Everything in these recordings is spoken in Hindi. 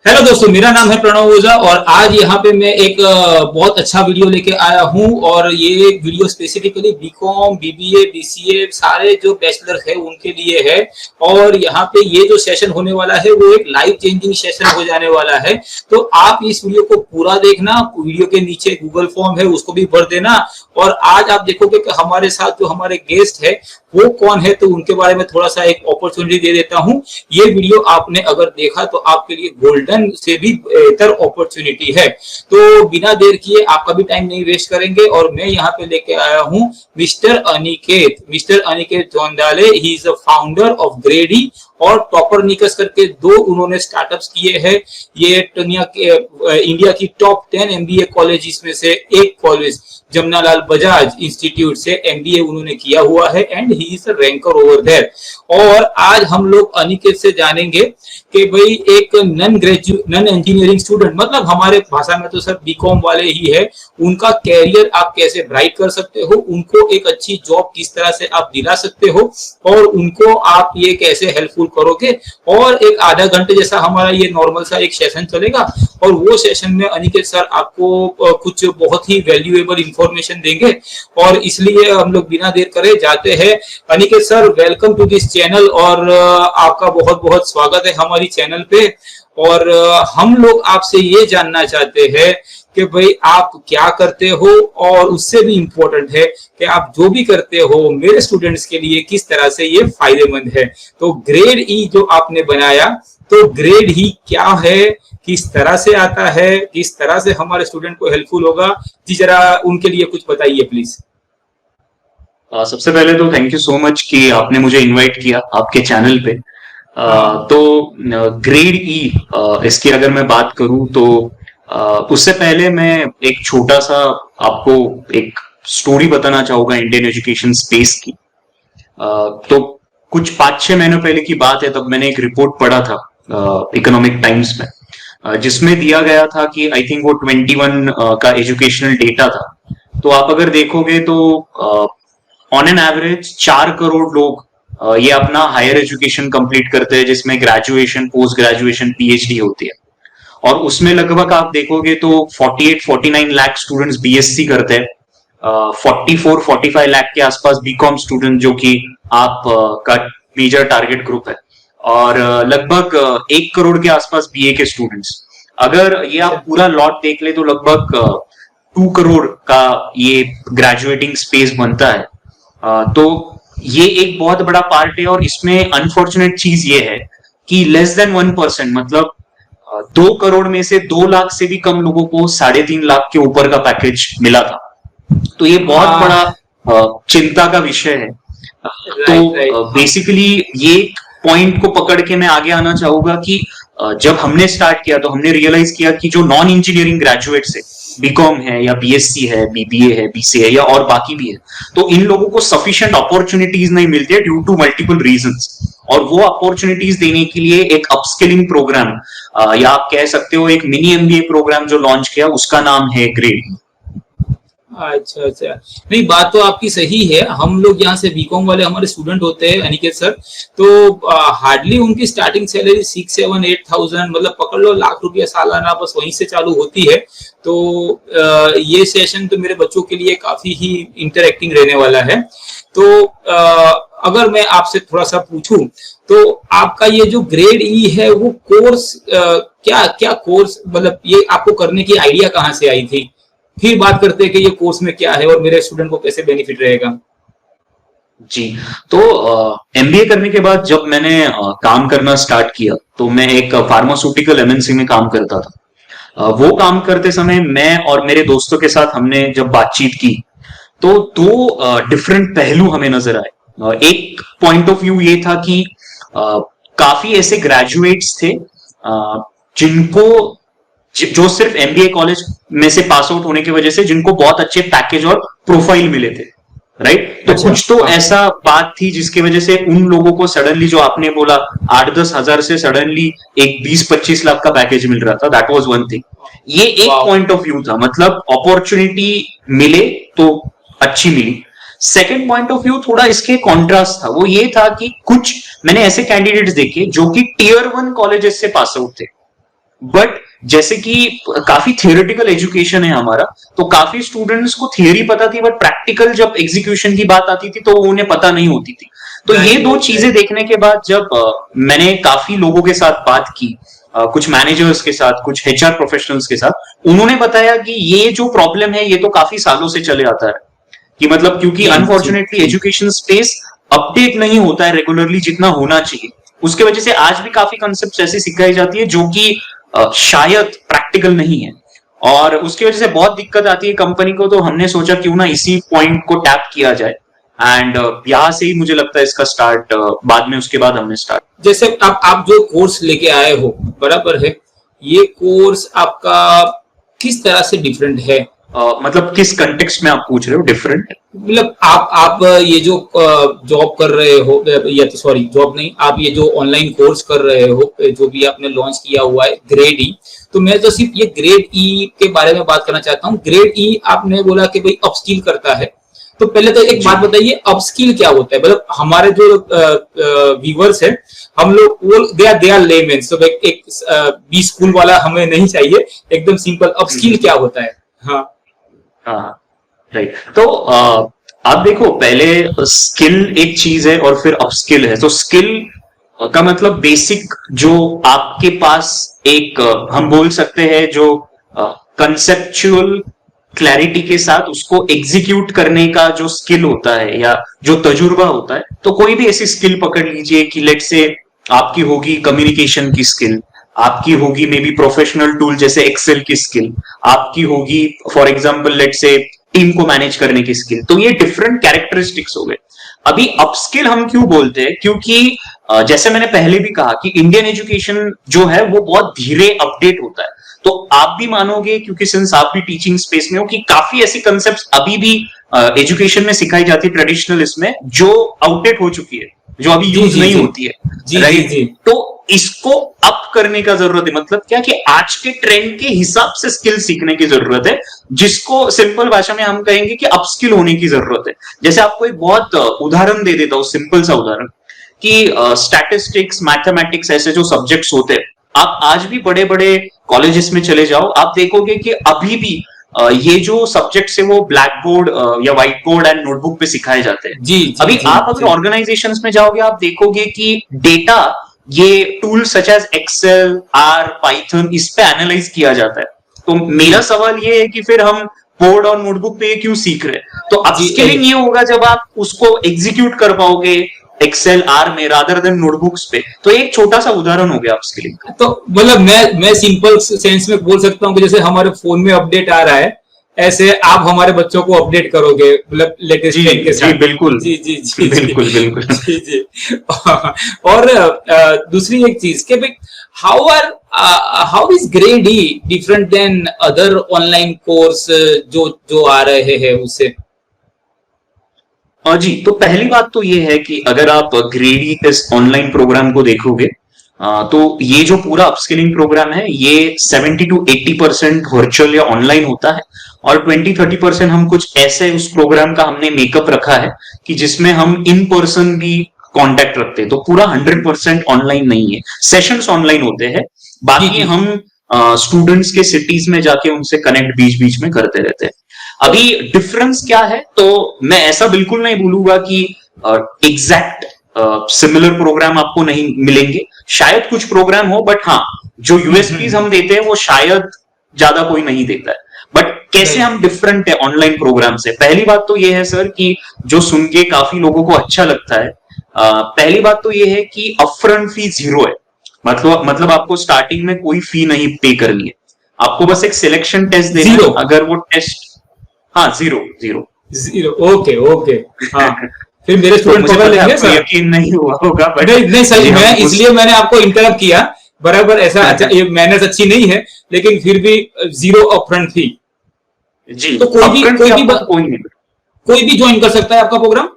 हेलो दोस्तों, मेरा नाम है प्रणव ओझा और आज यहाँ पे मैं एक बहुत अच्छा वीडियो लेके आया हूँ। और ये video specifically BCom, BBA, BCA सारे जो बैचलर है उनके लिए है। और यहाँ पे ये जो सेशन होने वाला है वो एक लाइफ चेंजिंग सेशन हो जाने वाला है। तो आप इस वीडियो को पूरा देखना, वीडियो के नीचे गूगल फॉर्म है उसको भी भर देना। और आज आप देखोगे कि हमारे साथ जो हमारे गेस्ट है वो कौन है, तो उनके बारे में थोड़ा सा एक अपॉर्चुनिटी दे देता हूँ। ये वीडियो आपने अगर देखा तो आपके लिए गोल्डन से भी बेहतर अपॉर्चुनिटी है। तो बिना देर किए आपका भी टाइम नहीं वेस्ट करेंगे और मैं यहाँ पे लेके आया हूँ mister Aniket Jondhale. He is a founder of Grady और टॉपरनिकस करके दो उन्होंने स्टार्टअप्स किए हैं। ये इंडिया की टॉप 10 एमबीए कॉलेज में से एक कॉलेज जमनालाल बजाज इंस्टीट्यूट से एमबीए उन्होंने किया हुआ है and he is a ranker over there. और आज हम लोग अनिकेत से जानेंगे कि भाई एक नन इंजीनियरिंग स्टूडेंट, मतलब हमारे भाषा में तो सर बीकॉम वाले ही है, उनका कैरियर आप कैसे ब्राइट कर सकते हो, उनको एक अच्छी जॉब किस तरह से आप दिला सकते हो और उनको आप ये कैसे हेल्पफुल करोगे। और एक आधा घंटे जैसा हमारा ये नॉर्मल सा एक सेशन चलेगा और वो सेशन में अनिकेत सर आपको कुछ बहुत ही वैल्यूएबल इंफॉर्मेशन देंगे। और इसलिए हम लोग बिना देर करे जाते हैं। Aniket sir, welcome to this channel और आपका बहुत बहुत स्वागत है हमारी चैनल पे। और हम लोग आपसे ये जानना चाहते हैं कि भाई आप क्या करते हो और उससे भी इम्पोर्टेंट है कि आप जो भी करते हो मेरे स्टूडेंट्स के लिए किस तरह से ये फायदेमंद है। तो ग्रेड ई जो आपने बनाया, तो ग्रेड ही क्या है, किस तरह से आता है, किस तरह से हमारे स्टूडेंट को हेल्पफुल होगा, जी जरा उनके लिए कुछ बताइए प्लीज। सबसे पहले तो थैंक यू सो मच कि आपने मुझे इनवाइट किया आपके चैनल पे। तो ग्रेड ई, इसकी अगर मैं बात करूं तो उससे पहले मैं एक छोटा सा आपको एक स्टोरी बताना चाहूंगा इंडियन एजुकेशन स्पेस की। तो कुछ 5-6 महीनों पहले की बात है, तब मैंने एक रिपोर्ट पढ़ा था इकोनॉमिक टाइम्स में, जिसमें दिया गया था कि आई थिंक वो 21 का एजुकेशनल डेटा था। तो आप अगर देखोगे तो ऑन एन एवरेज 4 करोड़ लोग ये अपना हायर एजुकेशन कंप्लीट करते हैं, जिसमें ग्रेजुएशन, पोस्ट ग्रेजुएशन, पीएचडी होती है। और उसमें लगभग आप देखोगे तो 48-49 लाख स्टूडेंट्स बीएससी करते हैं, 44-45 लाख के आसपास बीकॉम स्टूडेंट, जो कि आप का मेजर टारगेट ग्रुप है। और लगभग 1 करोड़ के आसपास बीए के स्टूडेंट्स। अगर ये आप पूरा लॉट देख ले तो लगभग 2 करोड़ का ये ग्रेजुएटिंग स्पेस बनता है। तो ये एक बहुत बड़ा पार्ट है। और इसमें अनफॉर्चुनेट चीज ये है कि लेस देन 1%, मतलब 2 करोड़ में से 2 लाख से भी कम लोगों को 3.5 लाख के ऊपर का पैकेज मिला था। तो ये बहुत बड़ा चिंता का विषय है। तो बेसिकली ये पॉइंट को पकड़ के मैं आगे आना चाहूंगा कि जब हमने स्टार्ट किया तो हमने रियलाइज किया कि जो नॉन इंजीनियरिंग ग्रेजुएट्स है, बीकॉम है या बीएससी है, बीबीए है, बीसीए है या और बाकी भी है, तो इन लोगों को सफिशिएंट अपॉर्चुनिटीज नहीं मिलती है ड्यू टू मल्टीपल रीजंस। और वो अपॉर्चुनिटीज देने के लिए एक अपस्किलिंग प्रोग्राम या आप कह सकते हो एक मिनी एमबीए प्रोग्राम जो लॉन्च किया, उसका नाम है ग्रेड। अच्छा अच्छा, नहीं बात तो आपकी सही है। हम लोग यहाँ से बीकॉम वाले हमारे स्टूडेंट होते हैं अनिकेत सर, तो हार्डली उनकी स्टार्टिंग सैलरी 6-7-8,000, मतलब पकड़ लो लाख रुपया सालाना, बस वहीं से चालू होती है। तो ये सेशन तो मेरे बच्चों के लिए काफी ही इंटरेक्टिंग रहने वाला है। तो अगर मैं आपसे थोड़ा सा पूछूं तो आपका ये जो ग्रेड ई है वो कोर्स क्या क्या कोर्स, मतलब ये आपको करने की आइडिया कहाँ से आई थी, फिर बात करते हैं कि ये कोर्स में क्या है और मेरे स्टूडेंट को कैसे बेनिफिट रहेगा। जी, तो एमबीए करने के बाद जब मैंने काम करना स्टार्ट किया तो मैं एक फार्मास्यूटिकल एमएनसी में काम करता था। वो काम करते समय मैं और मेरे दोस्तों के साथ हमने जब बातचीत की तो दो डिफरेंट पहलू हमें नजर आए। एक पॉइंट ऑफ व्यू ये था कि काफी ऐसे ग्रेजुएट्स थे जिनको जो सिर्फ एमबीए कॉलेज में से पास आउट होने की वजह से जिनको बहुत अच्छे पैकेज और प्रोफाइल मिले थे, राइट। तो कुछ तो ऐसा बात थी जिसकी वजह से उन लोगों को सडनली, जो आपने बोला 8-10 हजार से सडनली एक 20-25 लाख का पैकेज मिल रहा था, दैट वाज वन थिंग। ये एक पॉइंट ऑफ व्यू था, मतलब अपॉर्चुनिटी मिले तो अच्छी मिली। सेकेंड पॉइंट ऑफ व्यू थोड़ा इसके कॉन्ट्रास्ट था, वो ये था कि कुछ मैंने ऐसे कैंडिडेट्स देखे जो कि टियर 1 कॉलेजेस से पास आउट थे, बट जैसे कि काफी थियोरेटिकल एजुकेशन है हमारा, तो काफी स्टूडेंट्स को थियोरी पता थी बट प्रैक्टिकल जब एग्जीक्यूशन की बात आती थी तो उन्हें पता नहीं होती थी। तो ये दो चीजें देखने के बाद जब मैंने काफी लोगों के साथ बात की, कुछ मैनेजर्स के साथ, कुछ एचआर प्रोफेशनल्स के साथ, उन्होंने बताया कि ये जो प्रॉब्लम है ये तो काफी सालों से चले आता है, कि मतलब क्योंकि अनफॉर्चुनेटली एजुकेशन स्पेस अपडेट नहीं होता है रेगुलरली जितना होना चाहिए, उसके वजह से आज भी काफी कॉन्सेप्ट्स ऐसी सिखाई जाती है जो कि शायद प्रैक्टिकल नहीं है, और उसकी वजह से बहुत दिक्कत आती है कंपनी को। तो हमने सोचा क्यों ना इसी पॉइंट को टैप किया जाए, एंड यहाँ से ही मुझे लगता है इसका स्टार्ट, बाद में उसके बाद हमने स्टार्ट। जैसे आप जो कोर्स लेके आए हो, बराबर है, ये कोर्स आपका किस तरह से डिफरेंट है? मतलब किस कंटेक्स्ट में आप पूछ रहे हो डिफरेंट? मतलब आप ये जो जॉब कर रहे हो, या तो सॉरी जॉब नहीं, आप ये जो ऑनलाइन कोर्स कर रहे हो, जो भी आपने लॉन्च किया हुआ है ग्रेड ई, तो मैं तो सिर्फ ये ग्रेड ई के बारे में बात करना चाहता हूँ। ग्रेड ई आपने बोला कि भाई अपस्किल करता है, तो पहले तो एक बात बताइए, अपस्किल क्या होता है? मतलब हमारे जो व्यूअर्स है, हम लोग वो दे आर लेमेन, तो एक बी स्कूल वाला हमें नहीं चाहिए, एकदम सिंपल। अपस्किल क्या होता है? हाँ हाँ, राइट। तो आप देखो, पहले स्किल एक चीज है और फिर अपस्किल है। तो स्किल का मतलब बेसिक जो आपके पास एक हम बोल सकते हैं जो कंसेप्चुअल क्लैरिटी के साथ उसको एग्जीक्यूट करने का जो स्किल होता है या जो तजुर्बा होता है। तो कोई भी ऐसी स्किल पकड़ लीजिए कि लेट से आपकी होगी कम्युनिकेशन की स्किल, आपकी होगी मे बी प्रोफेशनल टूल जैसे एक्सेल की स्किल, आपकी होगी फॉर एग्जांपल लेट से टीम को मैनेज करने की स्किल। तो ये डिफरेंट कैरेक्टरिस्टिक्स हो गए। अभी अपस्किल हम क्यों बोलते हैं? क्योंकि जैसे मैंने पहले भी कहा कि इंडियन एजुकेशन जो है वो बहुत धीरे अपडेट होता है। तो आप भी मानोगे, क्योंकि सिंस आप भी टीचिंग स्पेस में हो, कि काफी ऐसी कंसेप्ट्स अभी भी एजुकेशन में सिखाई जाती है ट्रेडिशनल इसमें, जो आउटडेट हो चुकी है, जो अभी यूज नहीं होती है, राइट? तो इसको अप करने का जरूरत है। मतलब क्या कि आज के ट्रेंड के हिसाब से स्किल सीखने की जरूरत है, जिसको सिंपल भाषा में हम कहेंगे कि अपस्किल होने की जरूरत है। जैसे आपको एक बहुत उदाहरण दे देता हूं, सिंपल सा उदाहरण, कि स्टैटिस्टिक्स, मैथमेटिक्स ऐसे जो सब्जेक्ट्स होते हैं, आप आज भी बड़े बड़े कॉलेजेस में चले जाओ, आप देखोगे कि अभी भी ये जो सब्जेक्ट्स है वो ब्लैक बोर्ड या व्हाइट बोर्ड एंड नोटबुक पे सिखाए जाते हैं। अभी आप अगर ऑर्गेनाइजेशंस में जाओगे, आप देखोगे कि डेटा ये tool such as Excel, R, Python, इस पे एनालाइज किया जाता है। तो मेरा सवाल ये है कि फिर हम बोर्ड और नोटबुक पे क्यों सीख रहे हैं? तो अपस्किलिंग ये होगा जब आप उसको एग्जीक्यूट कर पाओगे एक्सेल, आर में, रादर देन नोटबुक्स पे। तो एक छोटा सा उदाहरण हो गया अपस्किलिंग का। तो मतलब मैं सिंपल सेंस में बोल सकता हूँ कि जैसे हमारे फोन में अपडेट आ रहा है, ऐसे आप हमारे बच्चों को अपडेट करोगे, मतलब लेटेस्ट ट्रेंड के साथ। जी बिल्कुल, जी बिल्कुल बिल्कुल। जी। और दूसरी एक चीज कि भाई how is grade E different than other online course जो आ रहे हैं उससे? जी, तो पहली बात तो ये है कि अगर आप ग्रेडी इस ऑनलाइन प्रोग्राम को देखोगे, तो ये जो पूरा अपस्किलिंग प्रोग्राम है ये 70 to 80% वर्चुअल या ऑनलाइन होता है, और 20-30% हम कुछ ऐसे उस प्रोग्राम का हमने मेकअप रखा है कि जिसमें हम इन पर्सन भी कांटेक्ट रखते हैं। तो पूरा 100% ऑनलाइन नहीं है, सेशंस ऑनलाइन होते हैं, बाकी हम स्टूडेंट्स के सिटीज में जाके उनसे कनेक्ट बीच बीच में करते रहते हैं। अभी डिफरेंस क्या है? तो मैं ऐसा बिल्कुल नहीं बोलूंगा कि एग्जैक्ट सिमिलर प्रोग्राम आपको नहीं मिलेंगे, शायद कुछ प्रोग्राम हो, बट हाँ, जो यूएसपीज हम देते हैं वो शायद ज्यादा कोई नहीं देता है। बट कैसे हम डिफरेंट है ऑनलाइन प्रोग्राम से? पहली बात तो ये है सर कि जो सुन के काफी लोगों को अच्छा लगता है, पहली बात तो ये है कि अपफ्रंट फी 0 है। मतलब आपको स्टार्टिंग में कोई फी नहीं पे करनी है, आपको बस एक सिलेक्शन टेस्ट देना है। अगर वो टेस्ट, हाँ, 0, ओके, हाँ। फिर मेरे स्टूडेंट पकड़ लेंगे सर। यकीन नहीं हुआ होगा, बट नहीं सही, मैं इसलिए मैंने आपको इंटरप्ट किया, बराबर। ऐसा अच्छा, ये मैनेज अच्छी नहीं है, लेकिन फिर भी 0 अपफ्रंट फी। जी, तो कोई भी ज्वाइन कर सकता है आपका प्रोग्राम?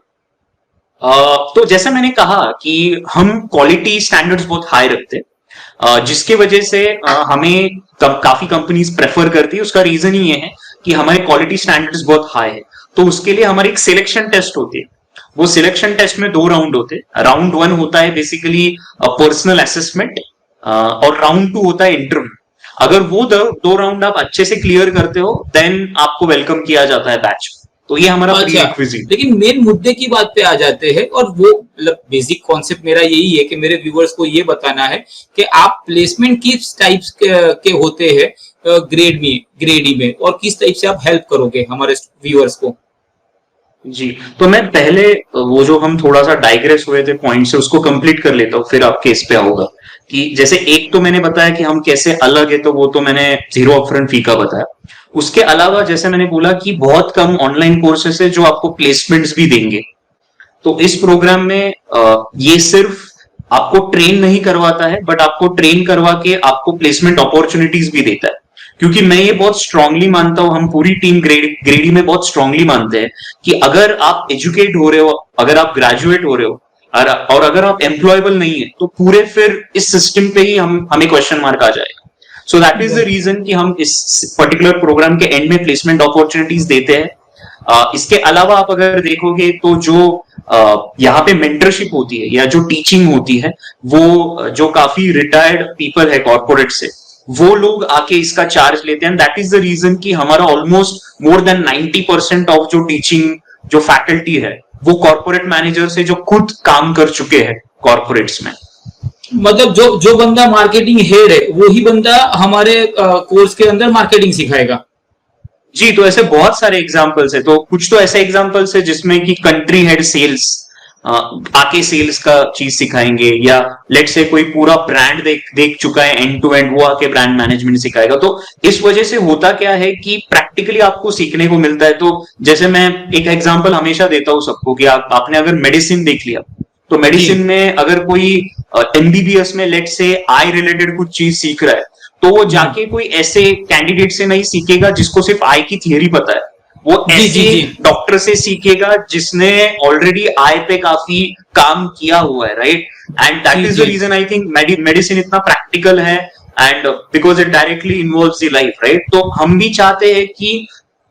तो जैसे मैंने कहा कि हम क्वालिटी स्टैंडर्ड्स बहुत हाई रखते हैं, जिसकी वजह से हमें काफी कंपनीज प्रेफर करती है। उसका रीजन ही ये है कि हमारे क्वालिटी स्टैंडर्ड्स बहुत हाई है। तो उसके लिए हमारी एक सिलेक्शन टेस्ट होती है। वो सिलेक्शन टेस्ट में 2 राउंड होते हैं। राउंड 1 होता है बेसिकली पर्सनल असेसमेंट, और राउंड 2 होता है इंटरव्यू। अगर वो दो राउंड आप अच्छे से क्लियर करते हो देन आपको वेलकम किया जाता है बैच। तो ये हमारा प्री अच्छा, रिक्विजिट। लेकिन मेन मुद्दे की बात पे आ जाते हैं, और वो मतलब बेसिक कॉन्सेप्ट मेरा यही है कि मेरे व्यूअर्स को ये बताना है कि आप प्लेसमेंट किस टाइप्स के होते हैं ग्रेड ई में, और किस टाइप से आप हेल्प करोगे हमारे व्यूअर्स को। जी, तो मैं पहले वो जो हम थोड़ा सा डाइग्रेस हुए थे पॉइंट से उसको कंप्लीट कर लेता हूँ, फिर आपके इस पे आऊंगा कि जैसे एक तो मैंने बताया कि हम कैसे अलग है, तो वो तो मैंने जीरो अपफ्रंट फी का बताया। उसके अलावा जैसे मैंने बोला कि बहुत कम ऑनलाइन कोर्सेस है जो आपको प्लेसमेंट्स भी देंगे। तो इस प्रोग्राम में ये सिर्फ आपको ट्रेन नहीं करवाता है, बट आपको ट्रेन करवा के आपको प्लेसमेंट अपॉर्चुनिटीज भी देता है। क्योंकि मैं ये बहुत स्ट्रांगली मानता हूं, हम पूरी टीम ग्रेडी में बहुत स्ट्रांगली मानते हैं कि अगर आप एजुकेट हो रहे हो, अगर आप ग्रेजुएट हो रहे हो और अगर आप एम्प्लॉयबल नहीं है, तो पूरे फिर इस सिस्टम पे ही हमें क्वेश्चन मार्क आ जाएगा। So that is the reason कि हम इस पर्टिकुलर प्रोग्राम के एंड में प्लेसमेंट अपॉर्चुनिटीज देते हैं। इसके अलावा आप अगर देखोगे तो जो यहाँ पे मेंटरशिप होती है या जो टीचिंग होती है, वो जो काफी रिटायर्ड पीपल है कॉर्पोरेट से, वो लोग आके इसका चार्ज लेते हैं। दैट इज द रीजन कि हमारा ऑलमोस्ट मोर देन 90% ऑफ जो टीचिंग जो फैकल्टी है वो कॉर्पोरेट मैनेजर से जो खुद काम कर चुके हैं कॉर्पोरेट्स में। मतलब जो बंदा मार्केटिंग हेड है वही बंदा हमारे कोर्स के अंदर मार्केटिंग सिखाएगा। जी, तो ऐसे बहुत सारे एग्जाम्पल्स है। तो कुछ तो ऐसे एग्जाम्पल्स है जिसमें कि कंट्री हेड सेल्स आके सेल्स का चीज सिखाएंगे, या लेट से कोई पूरा ब्रांड देख चुका है एंड टू एंड, वो आके ब्रांड मैनेजमेंट सिखाएगा। तो इस वजह से होता क्या है कि प्रैक्टिकली आपको सीखने को मिलता है। तो जैसे मैं एक एग्जांपल हमेशा देता हूं सबको कि आपने अगर मेडिसिन देख लिया, तो मेडिसिन में अगर कोई एमबीबीएस में लेट से आई रिलेटेड कुछ चीज सीख रहा है, तो वो जाके कोई ऐसे कैंडिडेट से नहीं सीखेगा जिसको सिर्फ आई की थियरी पता है, वो ऐसे डॉक्टर से सीखेगा जिसने ऑलरेडी आई पे काफी काम किया हुआ है, right. And that is the reason I think medicine इतना प्रैक्टिकल है, and because it directly involves the life, right. तो हम भी चाहते हैं कि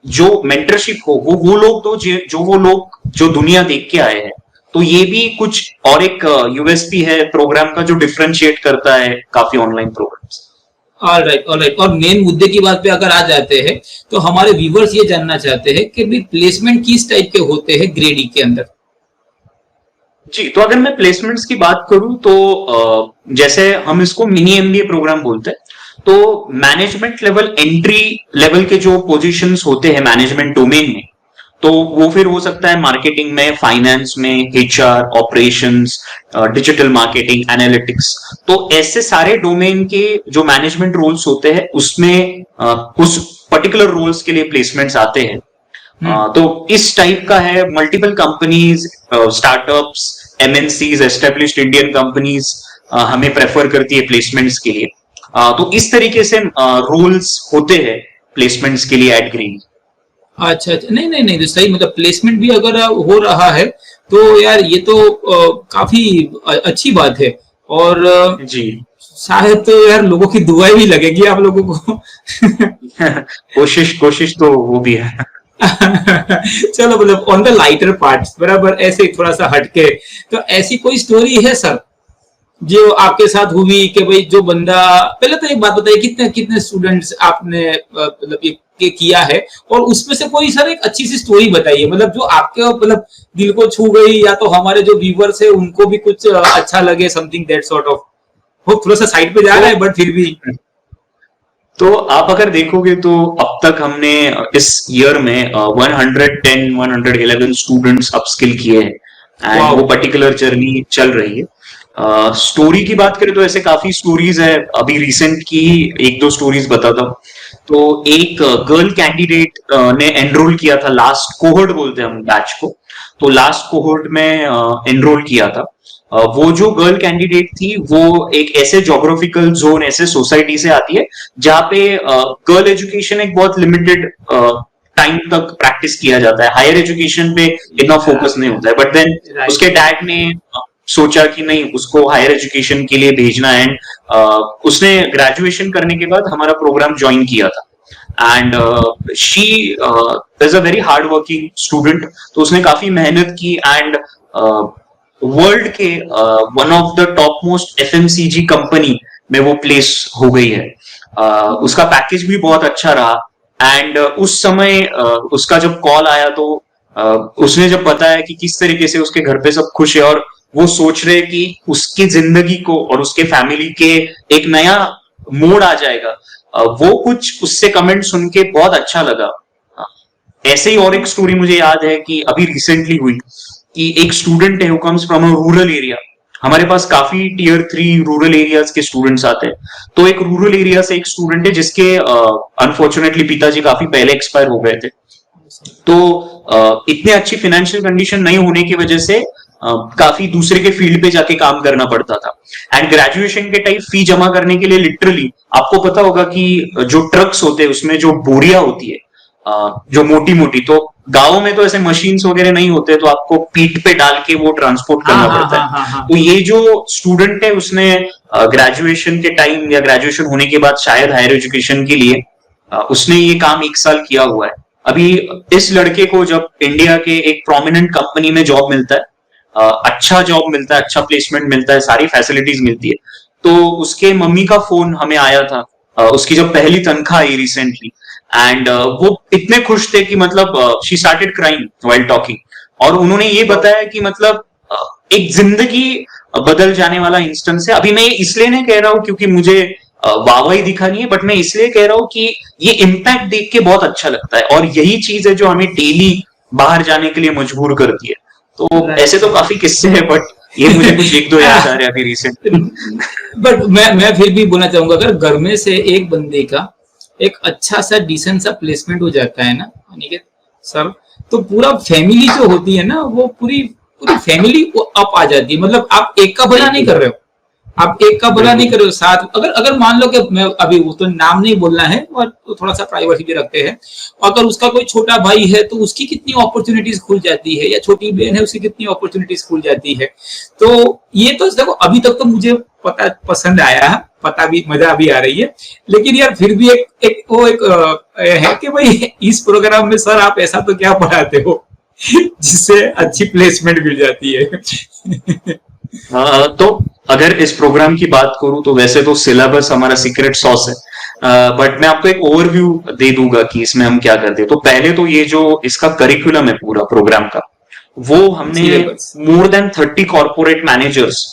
जो मेंटरशिप हो वो लोग तो वो लोग जो दुनिया देख के आए हैं। तो ये भी कुछ और एक यूएसपी है प्रोग्राम का जो डिफरेंशिएट करता है काफी ऑनलाइन प्रोग्राम्स। ऑलराइट। और मेन मुद्दे की बात पे अगर आ जाते हैं, तो हमारे व्यूवर्स ये जानना चाहते हैं कि भी प्लेसमेंट किस टाइप के होते हैं ग्रेड ई के अंदर। जी, तो अगर मैं प्लेसमेंट्स की बात करूं तो जैसे हम इसको मिनी एमबीए प्रोग्राम बोलते हैं। तो मैनेजमेंट लेवल, एंट्री लेवल के जो पोजीशंस होते हैं मैनेजमेंट डोमेन में, तो वो फिर हो सकता है मार्केटिंग में, फाइनेंस में, HR, operations, digital marketing, analytics. तो ऐसे सारे डोमेन के जो मैनेजमेंट रोल्स होते हैं उसमें उस पर्टिकुलर रोल्स के लिए प्लेसमेंट्स आते हैं। तो इस टाइप का है। Multiple companies, startups, MNCs, established Indian companies हमें प्रेफर करती है प्लेसमेंट्स के लिए। तो इस तरीके से रोल्स होते हैं प्लेसमेंट्स के लिए एट ग्रीन। अच्छा, नहीं तो सही, मतलब प्लेसमेंट भी अगर हो रहा है तो यार ये तो काफी अच्छी बात है। और जी, शायद तो यार लोगों की दुआएं भी लगेगी आप लोगों को। कोशिश तो वो भी है। चलो, मतलब ऑन द लाइटर पार्ट्स, बराबर, ऐसे थोड़ा सा हटके, तो ऐसी कोई स्टोरी है सर जो आपके साथ हुई कि भाई जो बंदा, पहले तो एक बात बताइए, कितने कितने स्टूडेंट्स आपने मतलब ये किया है, और उसमें से कोई सर एक अच्छी सी स्टोरी बताइए, मतलब जो आपके मतलब दिल को छू गई, या तो हमारे जो व्यूवर्स है उनको भी कुछ अच्छा लगे, समथिंग दैट सॉर्ट ऑफ। वो थोड़ा सा साइड पे जा रहा है बट फिर भी। तो आप अगर देखोगे तो अब तक हमने इस ईयर में 111 स्टूडेंट्स अपस्किल किए हैं, एंड वो पर्टिकुलर जर्नी चल रही है। स्टोरी की बात करें तो ऐसे काफी स्टोरीज है। अभी रिसेंट की एक दो स्टोरीज बताता हूँ। तो एक गर्ल कैंडिडेट ने एनरोल किया था, लास्ट कोहोर्ट बोलते हैं हम बैच को। तो लास्ट कोहोर्ट में एनरोल किया था। वो जो गर्ल कैंडिडेट थी वो एक ऐसे ज्योग्राफिकल जोन, ऐसे सोसाइटी से आती है जहाँ पे गर्ल एजुकेशन एक बहुत लिमिटेड टाइम तक प्रैक्टिस किया जाता है, हायर एजुकेशन पे इतना फोकस नहीं होता है। बट देन उसके डैड ने सोचा कि नहीं, उसको हायर एजुकेशन के लिए भेजना है, एंड उसने ग्रेजुएशन करने के बाद हमारा प्रोग्राम ज्वाइन किया था। And she is a very hard working student. तो उसने काफी मेहनत की, एंड वर्ल्ड के one of the top most FMCG company में वो प्लेस हो गई है। उसका पैकेज भी बहुत अच्छा रहा। एंड उस समय उसका जब कॉल आया तो उसने जब बताया कि किस तरीके से उसके घर पे सब खुश है और वो सोच रहे कि उसकी जिंदगी को और उसके फैमिली के एक नया मोड़ आ जाएगा, वो कुछ उससे कमेंट सुन के बहुत अच्छा लगा। ऐसे ही और एक स्टोरी मुझे याद है कि अभी रिसेंटली हुई कि एक स्टूडेंट है who comes from a rural area. हमारे पास काफी टियर 3 रूरल एरियाज के स्टूडेंट्स आते हैं, तो एक रूरल एरिया से एक स्टूडेंट है जिसके अनफॉर्चुनेटली पिताजी काफी पहले एक्सपायर हो गए थे। तो इतने अच्छी फाइनेंशियल कंडीशन नहीं होने की वजह से काफी दूसरे के फील्ड पे जाके काम करना पड़ता था। एंड ग्रेजुएशन के टाइम फी जमा करने के लिए लिटरली आपको पता होगा कि जो ट्रक्स होते हैं उसमें जो बोरिया होती है, जो मोटी मोटी, तो गांव में तो ऐसे मशीन्स वगैरह नहीं होते, तो आपको पीठ पे डाल के वो ट्रांसपोर्ट करना पड़ता है। तो ये जो स्टूडेंट है उसने ग्रेजुएशन के टाइम या ग्रेजुएशन होने के बाद शायद हायर एजुकेशन के लिए उसने ये काम 1 साल किया हुआ है। अभी इस लड़के को जब इंडिया के एक प्रोमिनेंट कंपनी में जॉब मिलता है, अच्छा जॉब मिलता है, अच्छा प्लेसमेंट मिलता है, सारी फैसिलिटीज मिलती है, तो उसके मम्मी का फोन हमें आया था, उसकी जब पहली तनख्वाह आई रिसेंटली, एंड वो इतने खुश थे कि मतलब she started crying while talking. और उन्होंने ये बताया कि मतलब एक जिंदगी बदल जाने वाला इंस्टेंस है। अभी मैं इसलिए नहीं कह रहा हूं क्योंकि मुझे वाहवाही दिखा नहीं है, बट मैं इसलिए कह रहा हूं कि ये इम्पैक्ट देख के बहुत अच्छा लगता है, और यही चीज है जो हमें डेली बाहर जाने के लिए मजबूर करती है। तो ऐसे तो काफी किस्से हैं, बट ये मुझे कुछ एक दो याद आ रहे हैं अभी रिसेंट। बट मैं फिर भी बोलना चाहूंगा, अगर घर में से एक बंदे का एक अच्छा सा डिसेंट सा प्लेसमेंट हो जाता है ना अनिकेत सर, तो पूरा फैमिली जो होती है ना वो पूरी पूरी फैमिली अप आ जाती है। मतलब आप एक का भला नहीं कर रहे हो, आप एक का भला नहीं कर रहे हो, साथ अगर अगर मान लो कि मैं अभी वो तो नाम नहीं बोलना है और तो थोड़ा सा प्राइवेसी भी रखते हैं, अगर उसका कोई छोटा भाई है तो उसकी कितनी अपॉर्चुनिटीज खुल जाती है, या छोटी बहन है उसकी कितनी अपॉर्चुनिटीज खुल जाती है। तो ये तो देखो अभी तक तो मुझे पता पसंद आया है, पता भी मजा भी आ रही है, लेकिन यार फिर भी एक है कि भाई इस प्रोग्राम में सर आप ऐसा तो क्या पढ़ाते हो जिससे अच्छी प्लेसमेंट मिल जाती है। तो अगर इस प्रोग्राम की बात करूं तो वैसे तो सिलेबस हमारा सीक्रेट सॉस है, बट मैं आपको एक ओवरव्यू दे दूंगा कि इसमें हम क्या करते हैं। तो पहले तो ये जो इसका करिकुलम है पूरा प्रोग्राम का, वो हमने मोर देन 30 कॉर्पोरेट मैनेजर्स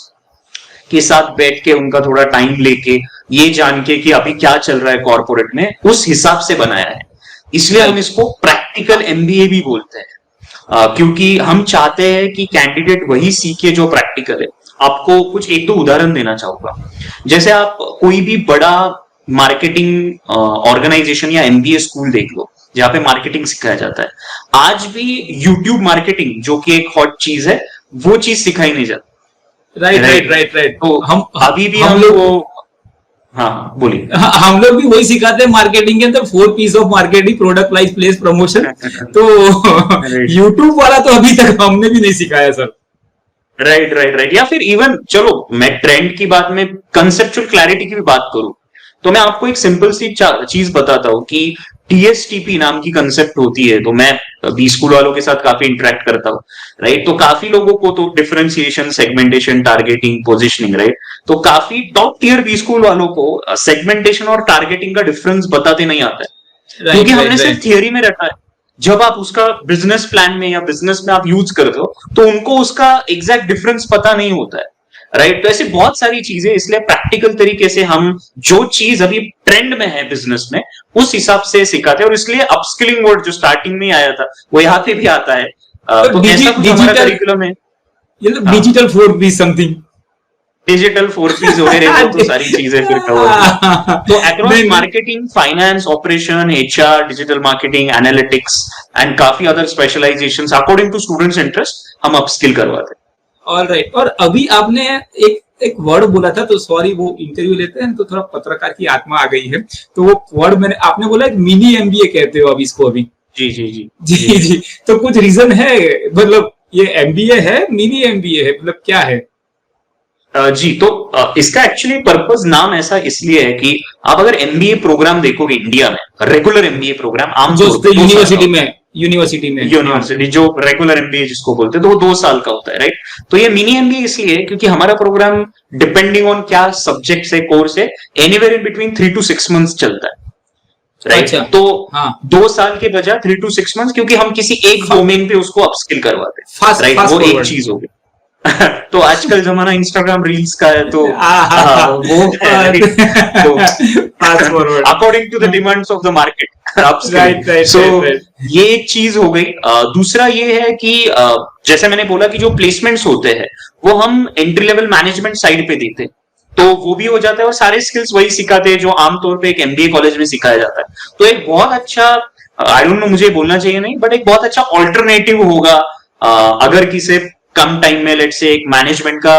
के साथ बैठ के उनका थोड़ा टाइम लेके ये जान के कि अभी क्या चल रहा है कॉर्पोरेट में, उस हिसाब से बनाया है। इसलिए हम इसको प्रैक्टिकल एमबीए भी बोलते हैं, क्योंकि हम चाहते हैं कि कैंडिडेट वही सीखे जो प्रैक्टिकल है। आपको कुछ एक दो उदाहरण देना चाहूंगा। जैसे आप कोई भी बड़ा मार्केटिंग ऑर्गेनाइजेशन या एमबीए स्कूल देख लो जहां पे मार्केटिंग सिखाया जाता है, आज भी यूट्यूब मार्केटिंग जो कि एक हॉट चीज है, वो चीज सिखाई नहीं जाती। राइट। तो हम अभी भी हम लोग, हाँ बोलिए। हम लोग भी वही सिखाते हैं मार्केटिंग के अंदर, 4 Ps of marketing, product, price, place, promotion. तो यूट्यूब वाला तो अभी तक हमने भी नहीं सिखाया सर। राइट। या फिर इवन चलो मैं ट्रेंड की बात में कंसेप्चुअल क्लैरिटी की भी बात करूं, तो मैं आपको एक सिंपल सी चीज बताता हूं कि टीएसटीपी नाम की कंसेप्ट होती है। तो मैं बी स्कूल वालों के साथ काफी इंटरेक्ट करता हूँ, राइट। तो काफी लोगों को तो differentiation, segmentation, targeting, positioning, right. तो काफी टॉप टियर बी स्कूल वालों को सेगमेंटेशन और टारगेटिंग का डिफरेंस बताते नहीं आता है, क्योंकि हमने सिर्फ थियोरी में रखा है। जब आप उसका बिजनेस प्लान में या बिजनेस में आप यूज करते हो तो उनको उसका एग्जैक्ट डिफरेंस पता नहीं होता है, राइट। तो ऐसे बहुत सारी चीजें, इसलिए प्रैक्टिकल तरीके से हम जो चीज अभी ट्रेंड में है बिजनेस में उस हिसाब से सिखाते हैं। और इसलिए अपस्किलिंग वर्ड जो स्टार्टिंग में आया था वो यहाँ पे भी आता है। तो ऐसा कुछ हमारा करिकुलम है। Digital 4P something, digital 4Ps वगैरह, वो तो सारी चीजें फिर कवर। तो across marketing, finance, operation, HR, digital marketing, analytics and काफी other specialisations according to students interest हम अपस्किल करवाते हैं। ऑलराइट। और अभी आपने एक वर्ड बोला था, तो सॉरी वो इंटरव्यू लेते हैं तो थोड़ा पत्रकार की आत्मा आ गई है, तो वो वर्ड आपने बोला मिनी एमबीए कहते हो अब इसको अभी। जी। तो कुछ रीजन है, मतलब ये एमबीए है, मिनी एमबीए है, मतलब क्या है? जी, तो इसका एक्चुअली पर्पस नाम ऐसा इसलिए है कि आप अगर एमबीए प्रोग्राम देखोगे इंडिया में, रेगुलर एमबीए प्रोग्राम जो आमतौर पे 2 साल का यूनिवर्सिटी में हाँ। यूनिवर्सिटी जो रेगुलर एमबीए जिसको बोलते हैं, तो वो 2 साल का होता है, राइट। तो ये मिनी एमबीए इसलिए है क्योंकि हमारा प्रोग्राम डिपेंडिंग ऑन क्या सब्जेक्ट है, कोर्स है, anywhere in between 3 to 6 months चलता है, राइट। अच्छा तो हाँ 2 साल के बजाय 3 to 6 months, क्योंकि हम किसी एक डोमेन पे उसको अपस्किल करवाते हैं, फास्ट राइट। फास्ट वो एक फॉरवर्ड चीज हो गई। तो आजकल जमाना इंस्टाग्राम रील्स का है, तो वो है, right? तो fast forward according to the demands of the market right right so right ये एक चीज हो गई। दूसरा ये है कि जैसे मैंने बोला कि जो प्लेसमेंट्स होते हैं वो हम एंट्री लेवल मैनेजमेंट साइड पे देते हैं, तो वो भी हो जाता है और सारे स्किल्स वही सिखाते हैं जो आमतौर पे एक एमबीए कॉलेज में सिखाया जाता है। तो एक बहुत अच्छा, आई डोंट नो मुझे बोलना चाहिए नहीं, बट एक बहुत अच्छा ऑल्टरनेटिव होगा अगर किसी कम टाइम में लेट से एक मैनेजमेंट का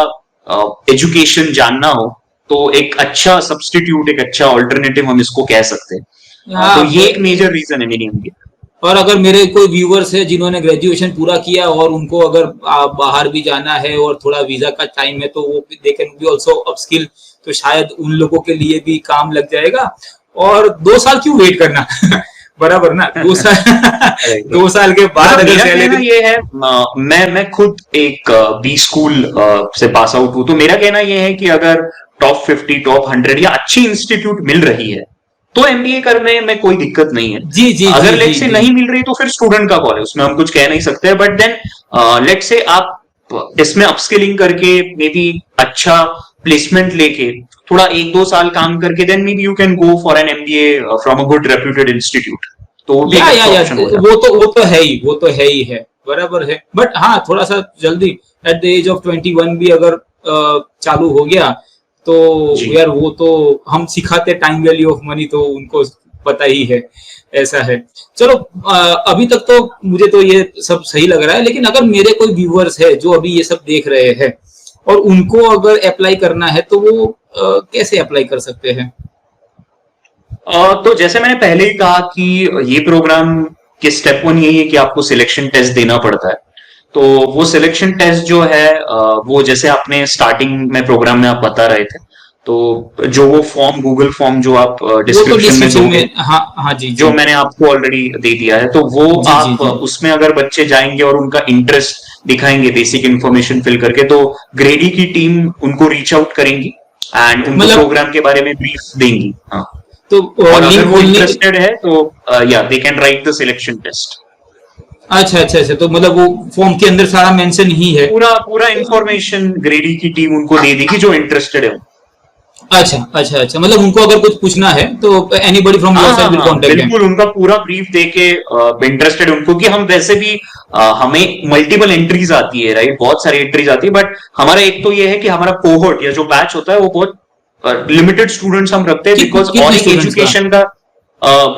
एजुकेशन जानना हो, तो एक अच्छा सब्स्टिट्यूट, एक अच्छा ऑल्टरनेटिव हम इसको कह सकते हैं। तो ये एक मेजर रीजन है मेरी एमबीए। और अगर मेरे कोई व्यूवर्स है जिन्होंने ग्रेजुएशन पूरा किया और उनको अगर बाहर भी जाना है और थोड़ा वीजा का टाइम है, तो वो they can be also upskill, तो शायद उन लोगों के लिए भी काम लग जाएगा। और 2 साल क्यों वेट करना बराबर ना, 2 साल 2 साल के बाद अगर मेरा कहना सैलरी ये है, मैं खुद एक बी स्कूल से पास आउट हूं, तो मेरा कहना ये है कि अगर टॉप 50 टॉप 100 या अच्छी इंस्टीट्यूट मिल रही है तो एमबीए करने में कोई दिक्कत नहीं है। जी जी अगर जी लेट जी से जी नहीं मिल रही तो फिर स्टूडेंट का कॉल है, उसमें हम कुछ कह नहीं सकते, बट देन लेट से आप इसमें अपस्किलिंग करके मे बी अच्छा प्लेसमेंट लेके थोड़ा 1-2 साल काम करके then maybe you can go for an MBA from a good reputed institute, तो वो भी एक अच्छा या ऑप्शन हो जाता वो तो है ही, वो तो है ही है, बराबर है। बट हाँ थोड़ा सा जल्दी एट द एज ऑफ 21 भी अगर चालू हो गया तो है। जी, यार वो तो हम सिखाते टाइम वैल्यू ऑफ मनी, तो उनको पता ही है, ऐसा है। चलो अभी तक तो मुझे तो ये सब सही लग रहा है, लेकिन अगर मेरे कोई व्यूअर्स है जो अभी ये सब देख रहे हैं और उनको अगर अप्लाई करना है तो वो कैसे अप्लाई कर सकते हैं? तो जैसे मैंने पहले ही कहा कि ये प्रोग्राम के स्टेप 1 यही है कि आपको सिलेक्शन टेस्ट देना पड़ता है। तो वो सिलेक्शन टेस्ट जो है वो जैसे आपने स्टार्टिंग में प्रोग्राम में आप बता रहे थे, तो जो वो फॉर्म, गूगल फॉर्म जो आप वो तो डिस्क्रिप्शन में डिस्क्रिप्शन दोगे, में, हाँ हाँ जी जो जी मैंने आपको ऑलरेडी दे दिया है, तो वो जी जी आप जी उसमें अगर बच्चे जाएंगे और उनका इंटरेस्ट दिखाएंगे बेसिक इन्फॉर्मेशन फिल करके, तो ग्रेडी की टीम उनको रीच आउट करेंगी एंड उनको मतलब प्रोग्राम के बारे में ब्रीफ देंगी। हाँ, तो और अगर लिंक वो लिंक इंटरेस्टेड है तो या they can write the selection test. अच्छा अच्छा अच्छा, तो मतलब वो फॉर्म के अंदर सारा मेंशन ही है। पूरा पूरा इंफॉर्मेशन ग्रेडी की टीम उनको दे देगी जो इंटरेस्टेड है। अच्छा अच्छा अच्छा, मतलब उनको अगर कुछ पूछना है तो एनीबॉडी फ्रॉम योर हाँ हाँ साइड विल हाँ, कांटेक्ट देम। बिल्कुल उनका पूरा ब्रीफ देके इंटरेस्टेड उनको, कि हम वैसे भी हमें मल्टीपल एंट्रीज आती है, राइट, बहुत सारी एंट्रीज आती है, बट हमारा एक तो ये है कि हमारा कोहोर्ट या जो बैच होता है वो बहुत लिमिटेड स्टूडेंट्स हम रखते हैं, बिकॉज ऑल कितने स्टूडेंट्स का? एजुकेशन का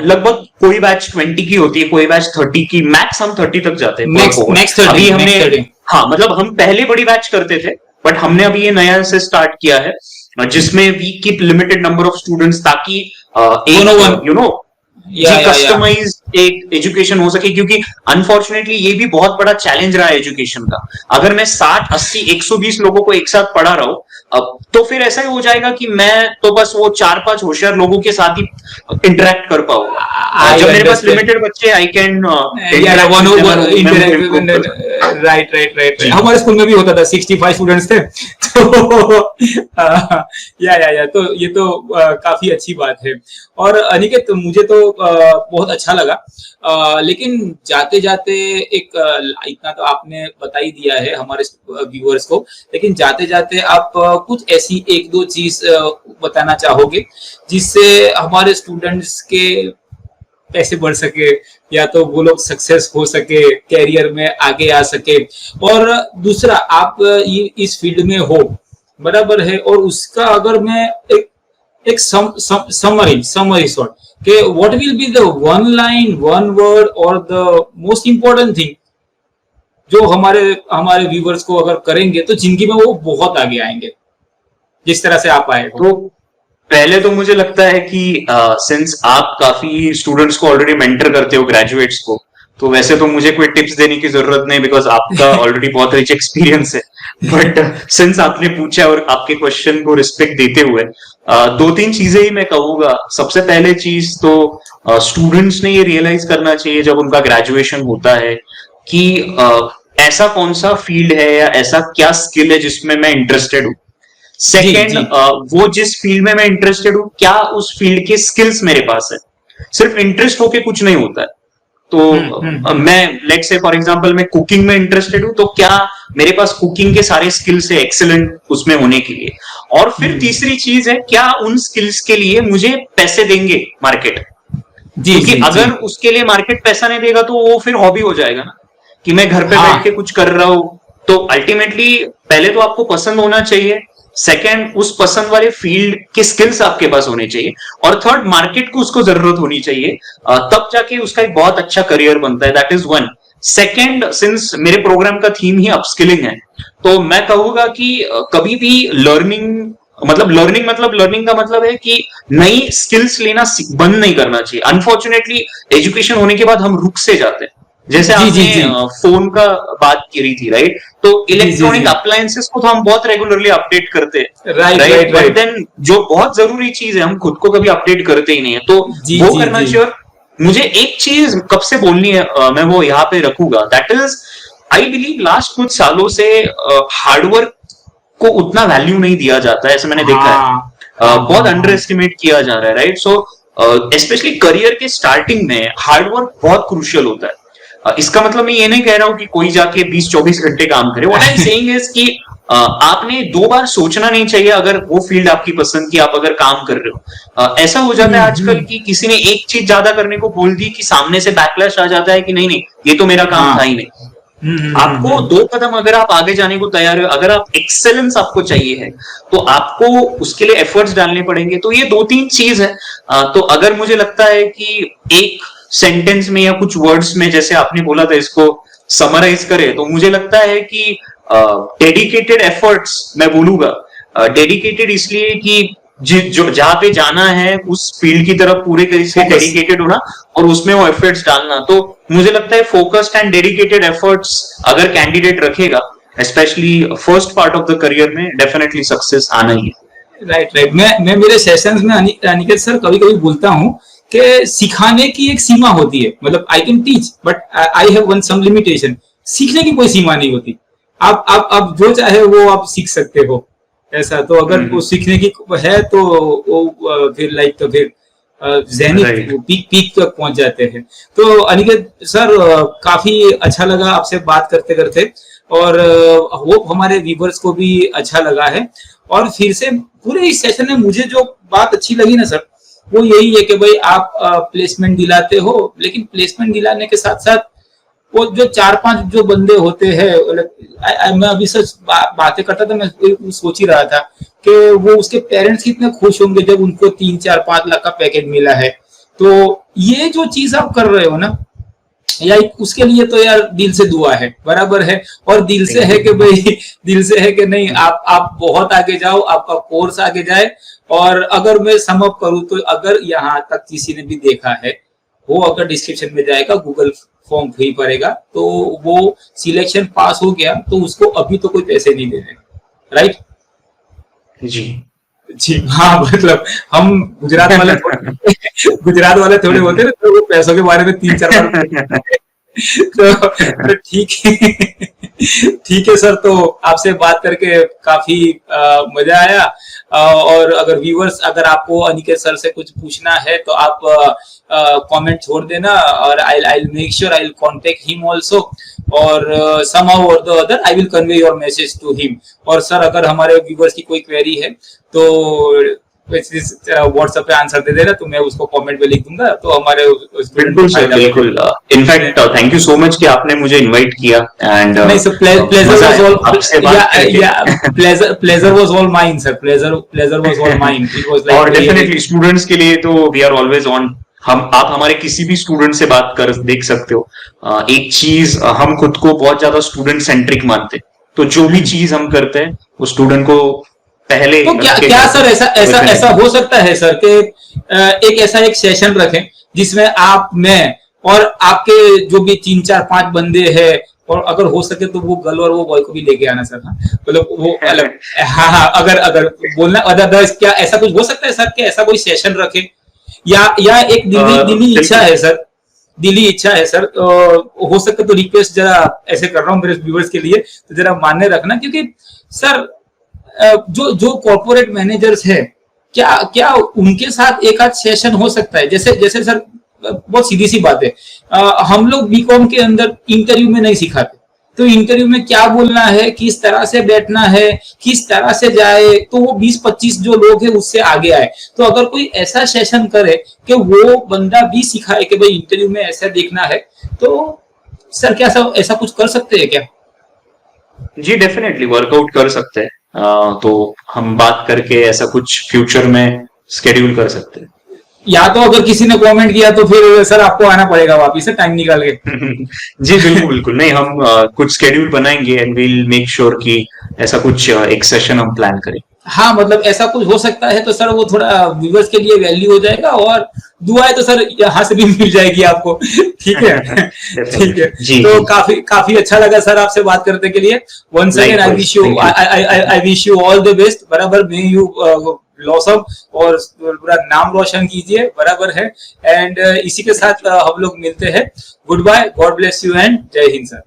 लगभग कोई बैच 20 की होती है, कोई बैच 30 की, मैक्स हम 30 तक जाते हैं पर मैक्स कोहोर्ट। मैक्स 30, अभी हमने, मैक्स 30। हाँ मतलब हम पहले बड़ी बैच करते थे, बट हमने अभी ये नया से स्टार्ट किया है जिसमें we keep limited number of students, ताकि वन ओ वन, एक यू नो जी या या कस्टमाइज एक एजुकेशन हो सके, क्योंकि अनफॉर्चुनेटली ये भी बहुत बड़ा चैलेंज रहा है एजुकेशन का। अगर मैं 60 80 120 लोगों को एक साथ पढ़ा रहा हूं, अब तो फिर ऐसा ही हो जाएगा कि मैं तो बस वो 4-5 होशियार लोगों के साथ ही इंटरेक्ट कर पाऊंगा। आई जब मेरे पास अंडरस्टैंड। लिमिटेड बच्चे, आई कैन या one on one interact. Right right right. जी हमारे स्कूल में भी होता था, 65 स्टूडेंट्स थे तो या तो ये तो काफी अच्छी बात है। और अनिकेत मुझे तो बहुत अच्छा लगा, लेकिन जाते जाते एक इतना तो आपने बता ही दिया है हमारे व्यूअर्स को, लेकिन जाते जाते आप कुछ ऐसी एक दो चीज बताना चाहोगे जिससे हमारे स्टूडेंट्स के पैसे बढ़ सके, या तो वो लोग सक्सेस हो सके, कैरियर में आगे आ सके। और दूसरा, आप ये इस फील्ड में हो, बराबर है, और उसका अगर मैं एक समरी शॉर्ट कि what will be the one line one word और द मोस्ट इंपॉर्टेंट थिंग जो हमारे हमारे व्यूवर्स को अगर करेंगे तो जिंदगी में वो बहुत आगे आएंगे, जिस तरह से आप आए हो। तो पहले तो मुझे लगता है कि सिंस आप काफी स्टूडेंट्स को ऑलरेडी मेंटर करते हो, ग्रेजुएट्स को, तो वैसे तो मुझे कोई टिप्स देने की जरूरत नहीं, बिकॉज आपका ऑलरेडी बहुत रिच एक्सपीरियंस है। बट सिंस आपने पूछा और आपके क्वेश्चन को रिस्पेक्ट देते हुए दो तीन चीजें ही मैं कहूंगा। सबसे पहले चीज तो स्टूडेंट्स ने ये रियलाइज करना चाहिए जब उनका ग्रेजुएशन होता है कि ऐसा कौन सा फील्ड है या ऐसा क्या स्किल है जिसमें मैं इंटरेस्टेड हूँ। सेकेंड, वो जिस फील्ड में मैं इंटरेस्टेड हूँ क्या उस फील्ड के स्किल्स मेरे पास है। सिर्फ इंटरेस्ट होके कुछ नहीं होता है। तो मैं लेट्स से फॉर एग्जांपल मैं कुकिंग में इंटरेस्टेड हूं, तो क्या मेरे पास कुकिंग के सारे स्किल्स है एक्सीलेंट उसमें होने के लिए। और फिर तीसरी चीज है क्या उन स्किल्स के लिए मुझे पैसे देंगे मार्केट। क्योंकि अगर उसके लिए मार्केट पैसा नहीं देगा तो वो फिर हॉबी हो जाएगा ना, कि मैं घर पे बैठ के कुछ कर रहा हूं। तो अल्टीमेटली पहले तो आपको पसंद होना चाहिए, सेकंड उस पसंद वाले फील्ड के स्किल्स आपके पास होने चाहिए, और थर्ड मार्केट को उसको जरूरत होनी चाहिए। तब जाके उसका एक बहुत अच्छा करियर बनता है। That is one. Second, since मेरे प्रोग्राम का थीम ही अपस्किलिंग है, तो मैं कहूंगा कि कभी भी लर्निंग का मतलब है कि नई स्किल्स लेना बंद नहीं करना चाहिए। अनफॉर्चुनेटली एजुकेशन होने के बाद हम रुक से जाते हैं। जैसे आपने फोन का बात करी थी, राइट। तो इलेक्ट्रॉनिक अप्लायंसेस को तो हम बहुत रेगुलरली अपडेट करते हैं, राइट। बट देन जो बहुत जरूरी चीज है हम खुद को कभी अपडेट करते ही नहीं है, तो वो करना चाहिए। मुझे एक चीज कब से बोलनी है, मैं वो यहाँ पे रखूंगा। That is I believe last कुछ सालों से हार्डवर्क को उतना वैल्यू नहीं दिया जाता है, ऐसा मैंने देखा है। बहुत अंडर एस्टिमेट किया जा रहा है, राइट। सो स्पेशली करियर के स्टार्टिंग में हार्डवर्क बहुत क्रूशियल होता है। इसका मतलब मैं ये नहीं कह रहा हूं कि कोई जाके 20-24 घंटे काम करे। What I am saying is कि आपने 2 बार सोचना नहीं चाहिए अगर वो फील्ड आपकी पसंद की आप अगर काम कर रहे हो। ऐसा हो जाता है आजकल कि किसी ने एक चीज ज्यादा करने को बोल दी कि सामने से बैकलैश आ जाता है कि नहीं ये तो मेरा काम था ही नहीं। आपको 2 कदम अगर आप आगे जाने को तैयार हो, अगर आप एक्सेलेंस आपको चाहिए है तो आपको उसके लिए एफर्ट्स डालने पड़ेंगे। तो ये 2-3 चीज है। तो अगर मुझे लगता है कि एक सेंटेंस में या कुछ वर्ड्स में जैसे आपने बोला था इसको समराइज करे, तो मुझे लगता है कि डेडिकेटेड एफर्ट्स मैं बोलूंगा। डेडिकेटेड इसलिए कि जो जहां पे जाना है उस फील्ड की तरफ पूरे तरीके से डेडिकेटेड होना और उसमें वो एफर्ट्स डालना। तो मुझे लगता है फोकस्ड एंड डेडिकेटेड एफर्ट्स अगर कैंडिडेट रखेगा, specially first part of the career में, डेफिनेटली सक्सेस आना ही है। राइट। मैं मेरे सेशंस में अनिकेत सर कभी कभी बोलता हूँ कि सिखाने की एक सीमा होती है। मतलब I can teach but I have one some limitation. सीखने की कोई सीमा नहीं होती। आप जो चाहे वो आप सीख सकते हो, ऐसा। तो अगर वो सीखने की है तो वो फिर ज़ेनिथ पीक तक पहुंच जाते हैं। तो अनिकेत सर काफी अच्छा लगा आपसे बात करते करते, और होप हमारे व्यूअर्स को भी अच्छा लगा है। और फिर से पूरे इस सेशन में मुझे जो बात अच्छी लगी ना सर, वो यही है कि भाई आप प्लेसमेंट दिलाते हो, लेकिन प्लेसमेंट दिलाने के साथ साथ वो जो 4-5 जो बंदे होते हैं, मैं अभी सच बातें करता था, मैं सोच ही रहा था कि वो उसके पेरेंट्स कितने खुश होंगे जब उनको 3-4-5 लाख का पैकेज मिला है। तो ये जो चीज आप कर रहे हो ना, या उसके लिए तो यार दिल से दुआ है, बराबर है। और दिल से है कि भाई, दिल से है कि नहीं आप बहुत आगे जाओ, आपका कोर्स आगे जाए। और अगर मैं सम अप करूं तो अगर यहाँ तक किसी ने भी देखा है, वो अगर डिस्क्रिप्शन में जाएगा, गूगल फॉर्म फ्री भरेगा, तो वो सिलेक्शन पास हो गया तो उसको अभी तो कोई पैसे नहीं देने, राइट जी। हाँ, मतलब हम गुजरात वाले थोड़े होते हैं तो वो पैसों के बारे में 3-4 बार तो ठीक है सर। तो आपसे बात करके काफी मजा आया। और अगर व्यूअर्स, अगर आपको अनिकेत सर से कुछ पूछना है तो आप कमेंट छोड़ देना, और I'll make sure I'll contact him also, और somehow or the other I will convey your message to him। और सर अगर हमारे व्यूअर्स की कोई क्वेरी है तो व्हाट्सएप पे आंसर दे देना, तो मैं उसको कमेंट में लिख दूंगा। तो हमारे बिल्कुल सर, बिल्कुल। In fact thank you so much कि आपने मुझे इनवाइट किया। एंड नहीं sir, pleasure was all mine sir, pleasure was all mine. It was like, और डेफिनेटली स्टूडेंट्स के लिए तो वी आर ऑलवेज ऑन। आप हमारे किसी भी स्टूडेंट से बात कर देख सकते हो। एक चीज, हम खुद को बहुत ज्यादा स्टूडेंट सेंट्रिक मानते हैं, तो जो भी चीज हम करते हैं वो स्टूडेंट को पहले। तो क्या सर ऐसा हो सकता है सर कि एक ऐसा एक सेशन रखें जिसमें आप, मैं और आपके जो भी 3 4 5 बंदे हैं, और अगर हो सके तो वो गर्ल और वो बॉय को भी लेके आना सर। हाँ, मतलब वो अलग। हाँ हाँ, अगर अगर बोलना अदरवाइज, क्या ऐसा कुछ हो सकता है सर कि ऐसा कोई सेशन रखे, या एक दिली दिली इच्छा बिल्कुल। है सर, दिली इच्छा है सर। हो सके तो रिक्वेस्ट जरा ऐसे कर रहा हूँ मेरे व्यूवर्स के लिए, तो जरा मान्य रखना, क्योंकि सर जो जो कॉर्पोरेट मैनेजर्स है, क्या क्या उनके साथ एक आध सेशन हो सकता है? जैसे जैसे सर, बहुत सीधी सी बात है, हम लोग बीकॉम के अंदर इंटरव्यू में नहीं सिखाते, तो इंटरव्यू में क्या बोलना है, किस तरह से बैठना है, किस तरह से जाए, तो वो 20 25 जो लोग हैं उससे आगे आए। तो अगर कोई ऐसा सेशन करे कि वो बंदा भी सिखाए कि भाई इंटरव्यू में ऐसा देखना है, तो सर क्या ऐसा कुछ कर सकते हैं क्या? जी डेफिनेटली वर्कआउट कर सकते हैं। तो हम बात करके ऐसा कुछ फ्यूचर में स्केड्यूल कर सकते हैं। या तो अगर किसी ने कमेंट किया तो फिर सर आपको आना पड़ेगा वापिस से टाइम निकाल के। जी बिल्कुल बिल्कुल, नहीं हम कुछ स्केड्यूल बनाएंगे एंड वील मेक श्योर कि ऐसा कुछ एक सेशन हम प्लान करें। हाँ, मतलब ऐसा कुछ हो सकता है तो सर वो थोड़ा व्यूवर्स के लिए वैल्यू हो जाएगा, और दुआएं तो सर यहाँ से भी मिल जाएगी आपको। ठीक है। ठीक है। जी तो जी, काफी काफी अच्छा लगा सर आपसे बात करने के लिए। Once again I likewise wish you, thank you. I wish you all the best, बराबर। मे यू ब्लॉसम और पूरा नाम रोशन कीजिए, बराबर है। एंड इसी के साथ हम लोग मिलते हैं। Good bye, God bless you and Jai Hind sir.